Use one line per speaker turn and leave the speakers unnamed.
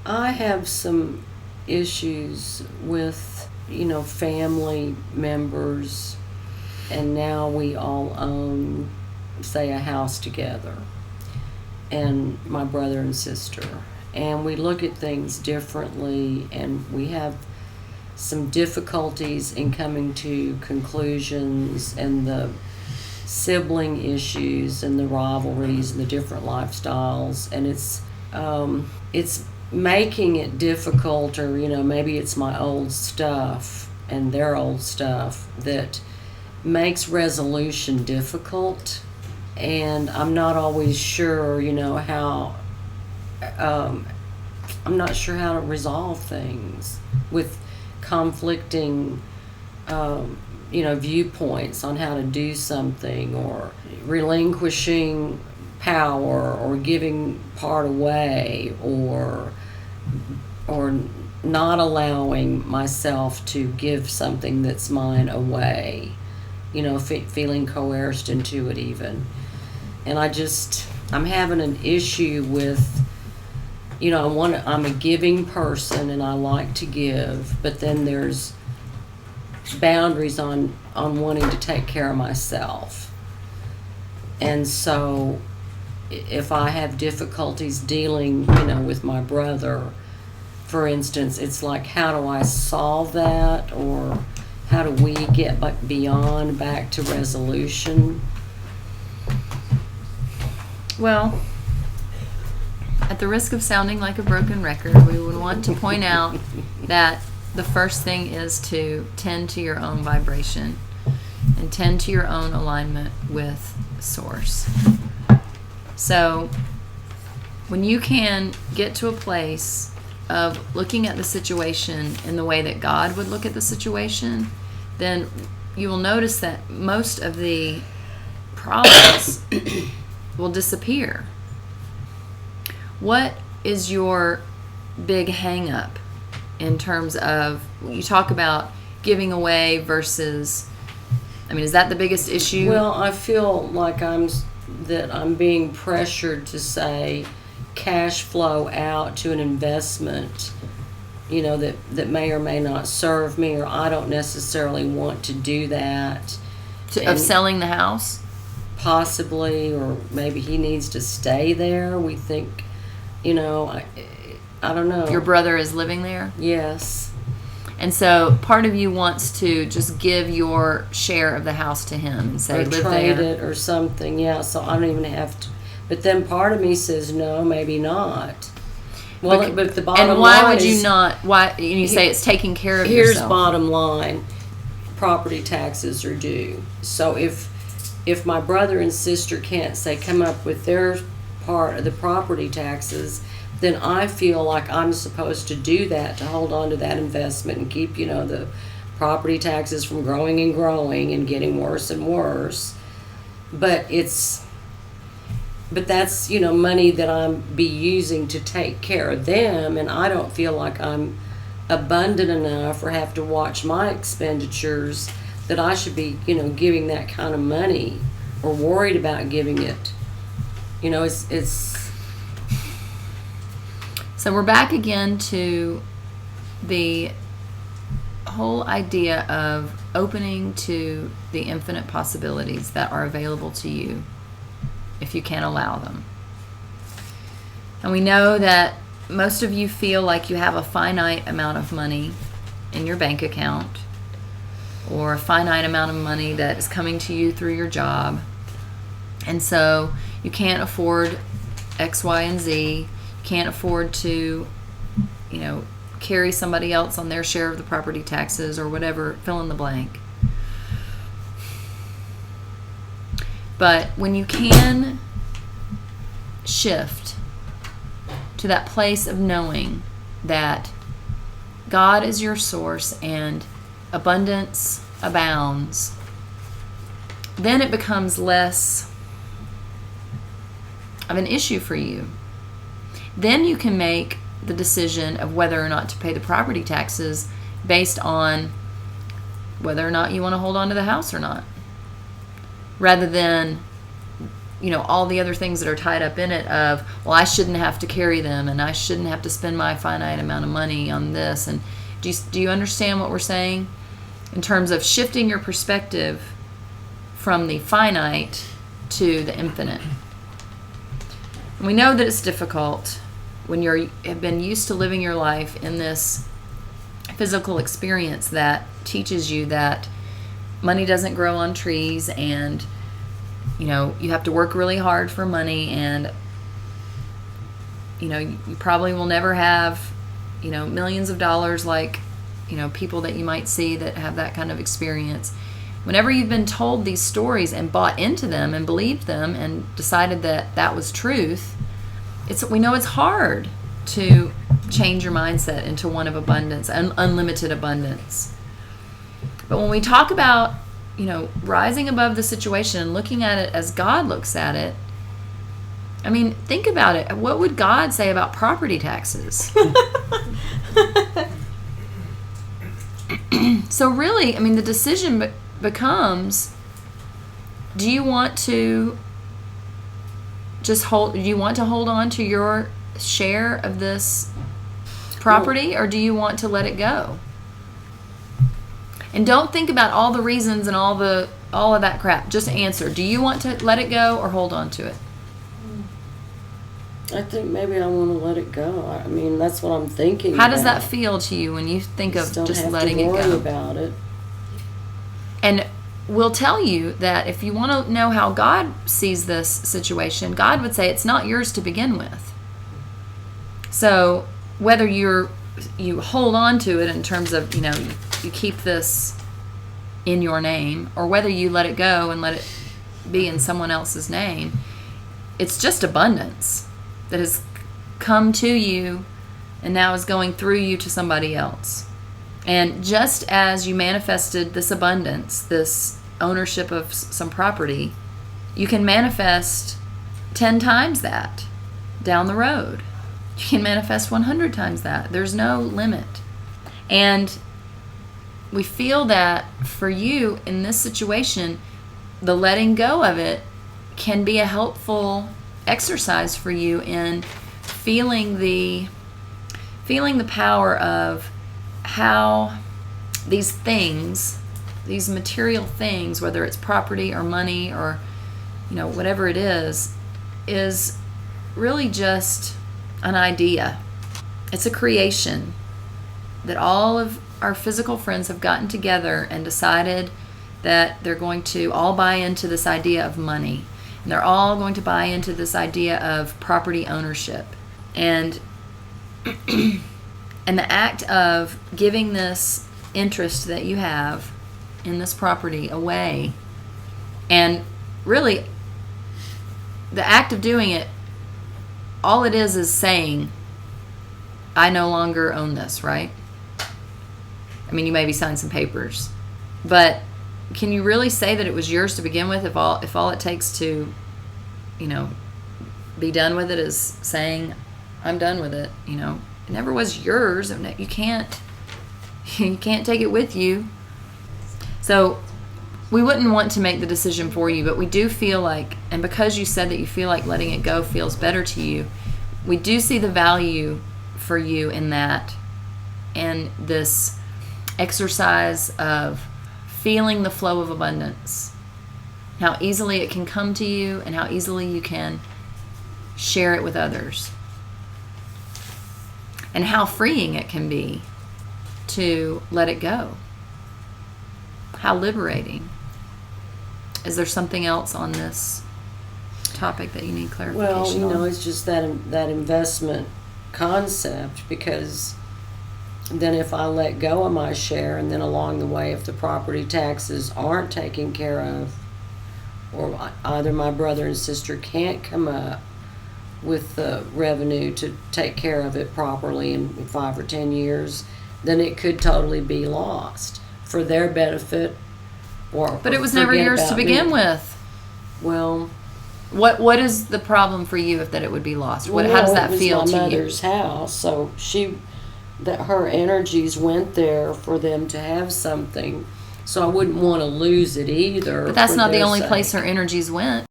I have some issues with, family members, and now we all own, say, a house together, and my brother and sister. And we look at things differently, and we have some difficulties in coming to conclusions, and the sibling issues and the rivalries and the different lifestyles, and it's making it difficult, or maybe it's my old stuff and their old stuff that makes resolution difficult, and I'm not always sure how I'm not sure how to resolve things with conflicting viewpoints on how to do something, or relinquishing power, or giving part away, or not allowing myself to give something that's mine away, feeling coerced into it even. And I'm having an issue with, I'm a giving person and I like to give, but then there's boundaries on wanting to take care of myself. And so if I have difficulties dealing, with my brother, for instance, it's like, how do I solve that, or how do we get beyond back to resolution?
Well, at the risk of sounding like a broken record, we would want to point out that the first thing is to tend to your own vibration and tend to your own alignment with Source. So when you can get to a place of looking at the situation in the way that God would look at the situation, then you will notice that most of the problems will disappear. What is your big hang up in terms of, you talk about giving away versus, is that the biggest issue?
Well, I feel like I'm being pressured to say cash flow out to an investment, that may or may not serve me, or I don't necessarily want to do that.
Of selling the house?
Possibly, or maybe he needs to stay there. We think, I don't know.
Your brother is living there?
Yes.
And so part of you wants to just give your share of the house to him and say, live there.
Or trade it or something, yeah, so I don't even have to. But then part of me says, no, maybe not. Well, but the bottom line is...
And why would you not? Why? You say it's taking care of yourself.
Here's bottom line. Property taxes are due. So if my brother and sister can't, say, come up with their part of the property taxes, then I feel like I'm supposed to do that, to hold on to that investment and keep, the property taxes from growing and growing and getting worse and worse. But that's, money that I'm be using to take care of them, and I don't feel like I'm abundant enough or have to watch my expenditures that I should be, giving that kind of money, or worried about giving it. It's
So we're back again to the whole idea of opening to the infinite possibilities that are available to you if you can allow them. And we know that most of you feel like you have a finite amount of money in your bank account, or a finite amount of money that is coming to you through your job. And so you can't afford X, Y, and Z. Can't afford to, carry somebody else on their share of the property taxes, or whatever, fill in the blank. But when you can shift to that place of knowing that God is your source and abundance abounds, then it becomes less of an issue for you. Then you can make the decision of whether or not to pay the property taxes based on whether or not you want to hold on to the house or not, rather than all the other things that are tied up in it of, well, I shouldn't have to carry them, and I shouldn't have to spend my finite amount of money on this. And do you understand what we're saying in terms of shifting your perspective from the finite to the infinite? And we know that it's difficult when you have been used to living your life in this physical experience that teaches you that money doesn't grow on trees, and you have to work really hard for money, and you probably will never have millions of dollars like people that you might see that have that kind of experience. Whenever you've been told these stories and bought into them and believed them and decided that that was truth, we know it's hard to change your mindset into one of abundance and unlimited abundance. But when we talk about rising above the situation and looking at it as God looks at it, I mean, think about it. What would God say about property taxes? So really, I mean, the decision becomes, do you want to hold on to your share of this property, or do you want to let it go? And don't think about all the reasons and all of that crap. Just answer. Do you want to let it go or hold on to it?
I think maybe I want to let it go. I mean, that's what I'm thinking.
How does that feel to you when you think of just letting it go?
Don't have to worry about it.
And we'll tell you that if you want to know how God sees this situation, God would say it's not yours to begin with. So whether you hold on to it in terms of, you keep this in your name, or whether you let it go and let it be in someone else's name, it's just abundance that has come to you and now is going through you to somebody else. And just as you manifested this abundance, this ownership of some property, you can manifest 10 times that down the road. You can manifest 100 times that. There's no limit. And we feel that for you in this situation, the letting go of it can be a helpful exercise for you in feeling the power of how these things, these material things, whether it's property or money or whatever it is really just an idea. It's a creation that all of our physical friends have gotten together and decided that they're going to all buy into this idea of money. And they're all going to buy into this idea of property ownership. And and the act of giving this interest that you have in this property away, and really the act of doing it, all it is saying, I no longer own this, right? I mean, you maybe sign some papers, but can you really say that it was yours to begin with if all it takes to, be done with it is saying, I'm done with it, It never was yours. You can't take it with you. So we wouldn't want to make the decision for you, but we do feel like, and because you said that you feel like letting it go feels better to you, we do see the value for you in that, and this exercise of feeling the flow of abundance, how easily it can come to you and how easily you can share it with others, and how freeing it can be to let it go. How liberating. Is there something else on this topic that you need clarification on?
Well, it's just that investment concept, because then if I let go of my share, and then along the way, if the property taxes aren't taken care of, or either my brother and sister can't come up with the revenue to take care of it properly in 5 or 10 years, then it could totally be lost for their benefit.
But it was never yours to begin with.
Well,
what is the problem for you if that it would be lost? How does that feel to you?
It was my mother's house, so her energies went there for them to have something. So I wouldn't want to lose it either.
But that's not the only place her energies went.